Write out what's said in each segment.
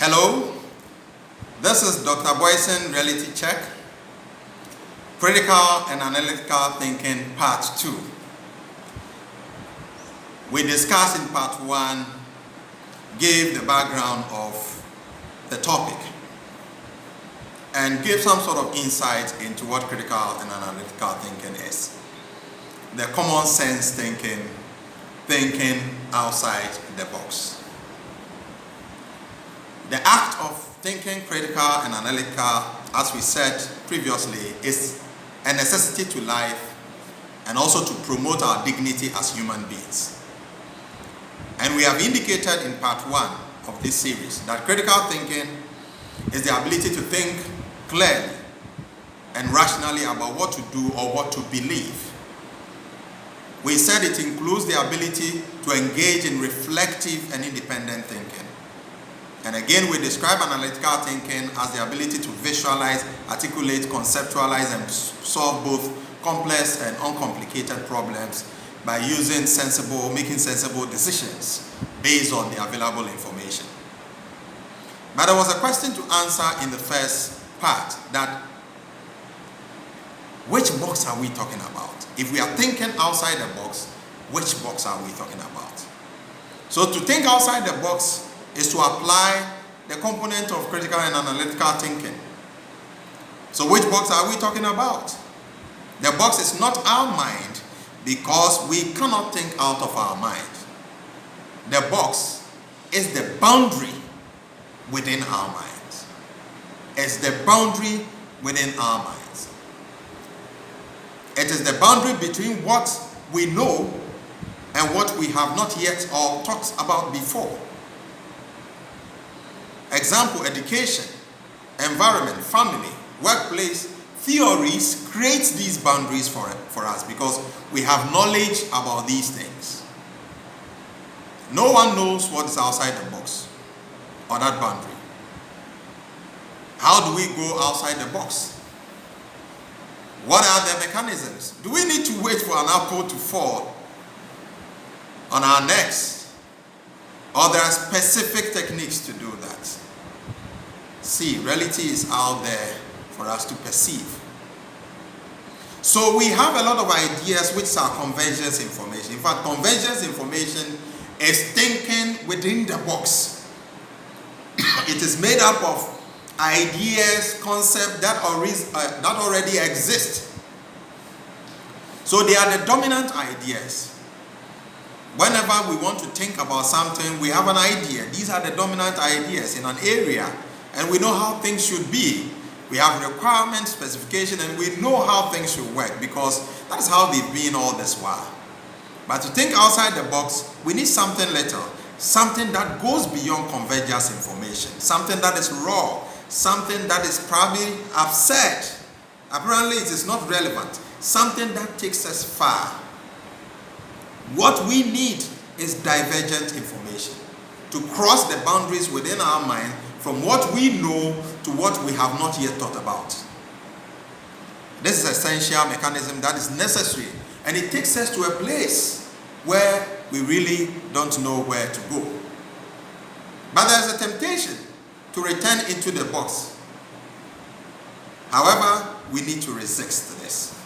Hello, this is Dr. Boyson Reality Check, Critical and Analytical Thinking Part 2. We discussed in Part 1, gave the background of the topic and gave some sort of insight into what critical and analytical thinking is. The common sense thinking outside the box. The act of thinking critical and analytical, as we said previously, is a necessity to life and also to promote our dignity as human beings. And we have indicated in part 1 of this series that critical thinking is the ability to think clearly and rationally about what to do or what to believe. We said it includes the ability to engage in reflective and independent thinking. And again, we describe analytical thinking as the ability to visualize, articulate, conceptualize, and solve both complex and uncomplicated problems by making sensible decisions based on the available information. But there was a question to answer in the first part, that which box are we talking about? If we are thinking outside the box, which box are we talking about? So to think outside the box is to apply the component of critical and analytical thinking. So which box are we talking about? The box is not our mind because we cannot think out of our mind. The box is the boundary within our minds. It's the boundary within our minds. It is the boundary between what we know and what we have not yet or talked about before. Example, education, environment, family, workplace, theories create these boundaries for us because we have knowledge about these things. No one knows what is outside the box or that boundary. How do we go outside the box? What are the mechanisms? Do we need to wait for an apple to fall on our necks? Or there are specific techniques to do that? See, reality is out there for us to perceive. So we have a lot of ideas which are convergence information. In fact, convergence information is thinking within the box. It is made up of ideas, concepts that already exist. So they are the dominant ideas. Whenever we want to think about something, we have an idea. These are the dominant ideas in an area, and we know how things should be. We have requirement, specification, and we know how things should work because that's how they've been all this while. But to think outside the box, we need something little, something that goes beyond convergence information, something that is raw, something that is probably absurd. Apparently, it is not relevant, something that takes us far. What we need is divergent information to cross the boundaries within our mind from what we know to what we have not yet thought about. This is an essential mechanism that is necessary, and it takes us to a place where we really don't know where to go. But there's a temptation to return into the box. However, we need to resist this.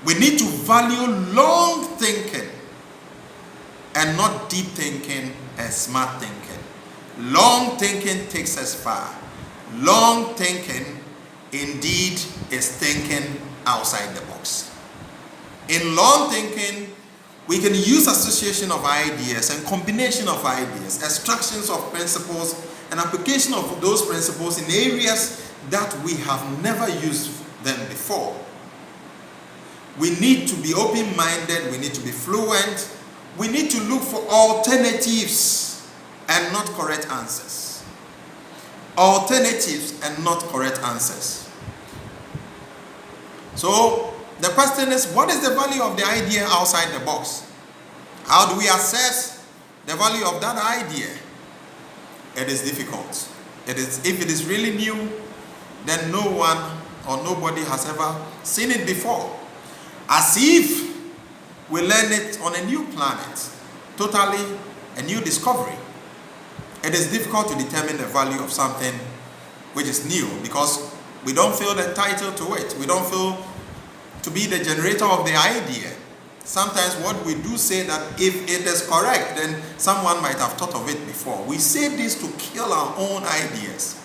We need to value long thinking and not deep thinking and smart thinking. Long thinking takes us far. Long thinking indeed is thinking outside the box. In long thinking, we can use association of ideas and combination of ideas, extractions of principles and application of those principles in areas that we have never used them before. We need to be open-minded, we need to be fluent, we need to look for alternatives and not correct answers. Alternatives and not correct answers. So the question is, what is the value of the idea outside the box? How do we assess the value of that idea? It is difficult. If it is really new, then no one or nobody has ever seen it before. As if we learn it on a new planet, totally a new discovery. it is difficult to determine the value of something which is new because we don't feel the title to it. We don't feel to be the generator of the idea. Sometimes what we do say that if it is correct, then someone might have thought of it before. We say this to kill our own ideas.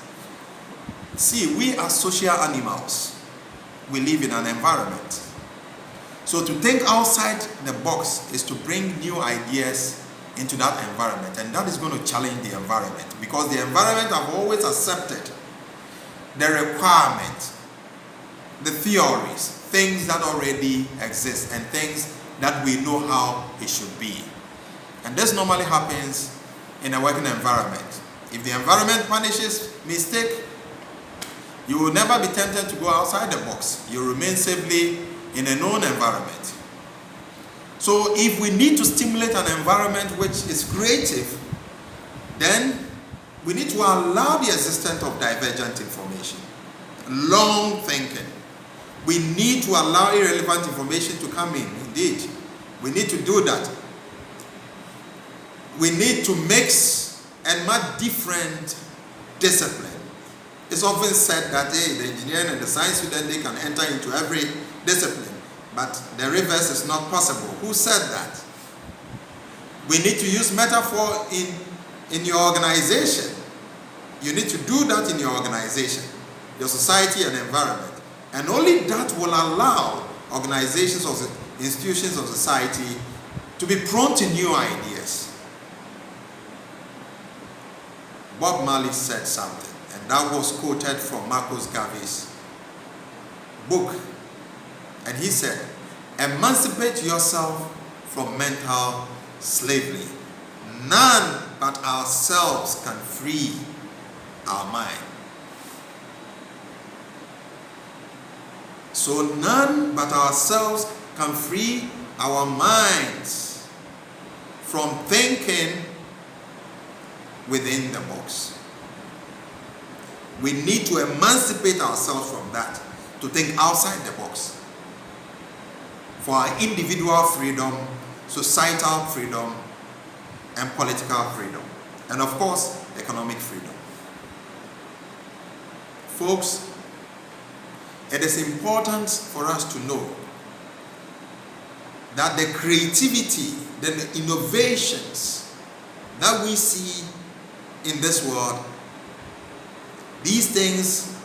See, we are social animals. We live in an environment. So to think outside the box is to bring new ideas into that environment, and that is going to challenge the environment because the environment have always accepted the requirement, the theories, things that already exist and things that we know how it should be. And this normally happens in a working environment. If the environment punishes mistake, you will never be tempted to go outside the box. You remain safely in a known environment. So if we need to stimulate an environment which is creative, then we need to allow the existence of divergent information, long thinking. We need to allow irrelevant information to come in. Indeed, we need to do that. We need to mix and match different disciplines. It's often said that the engineering and the science student, they can enter into every discipline, but the reverse is not possible. Who said that? We need to use metaphor in your organization. You need to do that in your organization, your society and environment. And only that will allow organizations or institutions of society to be prone to new ideas. Bob Marley said something, and that was quoted from Marcus Garvey's book. And he said, emancipate yourself from mental slavery. None but ourselves can free our mind. So none but ourselves can free our minds from thinking within the box. We need to emancipate ourselves from that, to think outside the box for our individual freedom, societal freedom, and political freedom, and of course, economic freedom. Folks, it is important for us to know that the creativity, the innovations that we see in this world, these things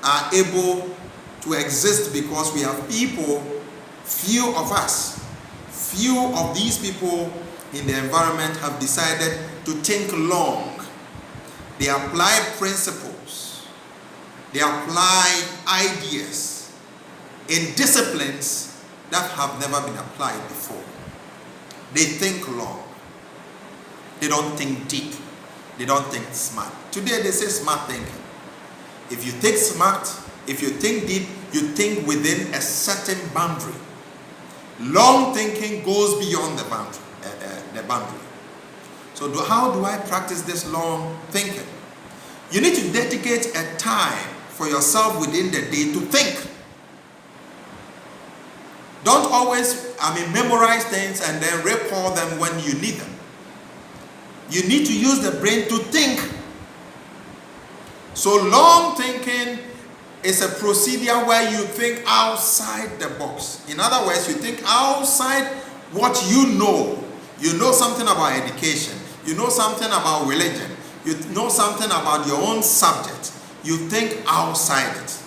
are able to exist because we have people, few of us, few of these people in the environment have decided to think long. They apply principles, they apply ideas in disciplines that have never been applied before. They think long. They don't think deep. They don't think smart. Today they say smart thinking. If you think smart, if you think deep, you think within a certain boundary. Long thinking goes beyond the boundary. So how do I practice this long thinking? You need to dedicate a time for yourself within the day to think. Don't always, memorize things and then recall them when you need them. You need to use the brain to think. So long thinking is a procedure where you think outside the box. In other words, you think outside what you know. You know something about education. You know something about religion. You know something about your own subject. You think outside it.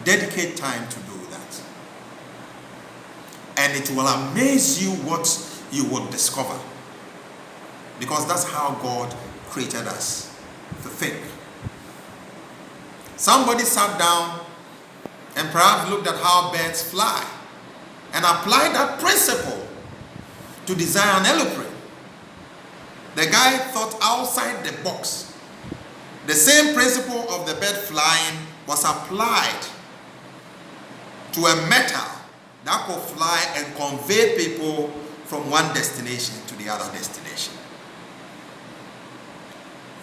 Dedicate time to do that. And it will amaze you what you will discover. Because that's how God created us, to think. Somebody sat down and perhaps looked at how birds fly and applied that principle to design an aeroplane. The guy thought outside the box. The same principle of the bird flying was applied to a metal that could fly and convey people from one destination to the other destination.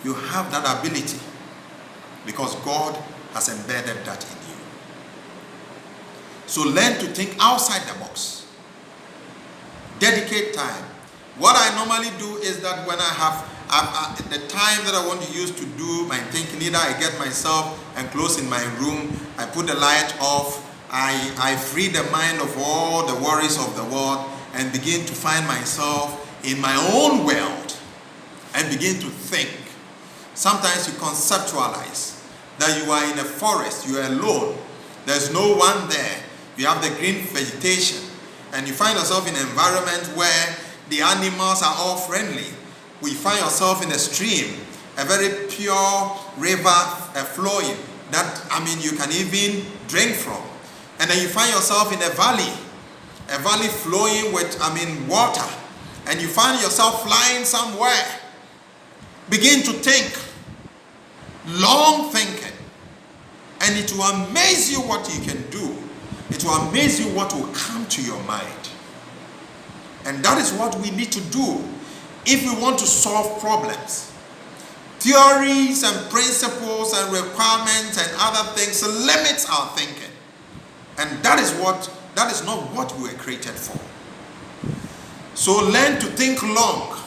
You have that ability because God has embedded that in you. So learn to think outside the box. Dedicate time. What I normally do is that when I have the time that I want to use to do my thinking, either I get myself enclosed in my room, I put the light off, I free the mind of all the worries of the world and begin to find myself in my own world and begin to think. Sometimes you conceptualize that you are in a forest, you are alone, there's no one there, you have the green vegetation, and you find yourself in an environment where the animals are all friendly. We find yourself in a stream, a very pure river flowing that, you can even drink from. And then you find yourself in a valley flowing with, water. And you find yourself flying somewhere. Begin to think, long thinking. And it will amaze you what you can do. It will amaze you what will come to your mind. And that is what we need to do if we want to solve problems. Theories and principles and requirements and other things limit our thinking. And that is not what we were created for. So learn to think long.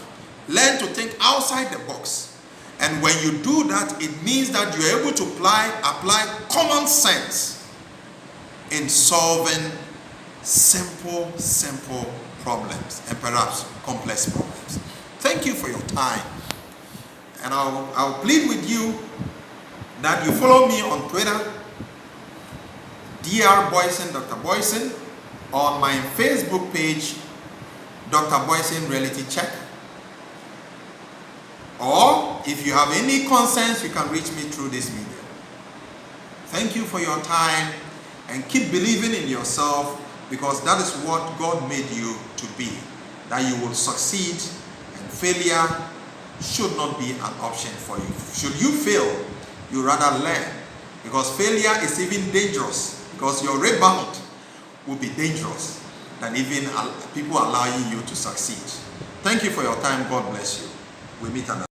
Learn to think outside the box. And when you do that, it means that you're able to apply common sense in solving simple problems and perhaps complex problems. Thank you for your time. And I'll plead with you that you follow me on Twitter, Dr. Boysen, on my Facebook page, Dr. Boysen Reality Check. Or if you have any concerns, you can reach me through this medium. Thank you for your time and keep believing in yourself, because that is what God made you to be, that you will succeed, and failure should not be an option for you. Should you fail, you rather learn, because failure is even dangerous, because your rebound will be dangerous than even people allowing you to succeed. Thank you for your time. God bless you. We meet another.